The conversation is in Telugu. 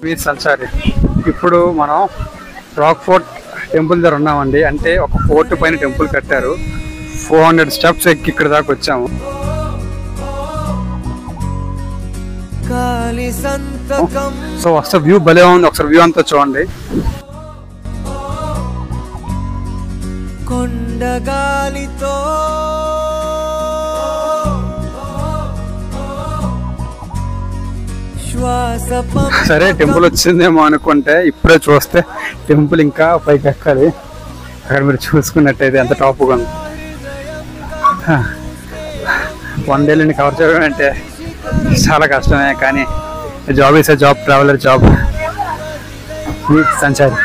వీర్ సంచారి. ఇప్పుడు మనం రాక్ ఫోర్ట్ టెంపుల్ దగ్గర ఉన్నామండి. అంటే ఒక ఫోర్ట్ పైన టెంపుల్ కట్టారు. 400 స్టెప్స్ ఎక్కి ఇక్కడ దాకా వచ్చాము. సో అసలు వ్యూ భలే ఉంది, ఒకసారి వ్యూ అంతా చూడండి. కొండగాలితో సరే టెంపుల్ వచ్చిందేమో అనుకుంటే ఇప్పుడే చూస్తే టెంపుల్ ఇంకా పైకి ఎక్కాలి. అక్కడ మీరు చూసుకున్నట్టయితే ఎంత టాప్గా ఉంది. 1 డేని కవర్ చేయడం అంటే చాలా కష్టమే, కానీ job is job, traveller job. Sanchari.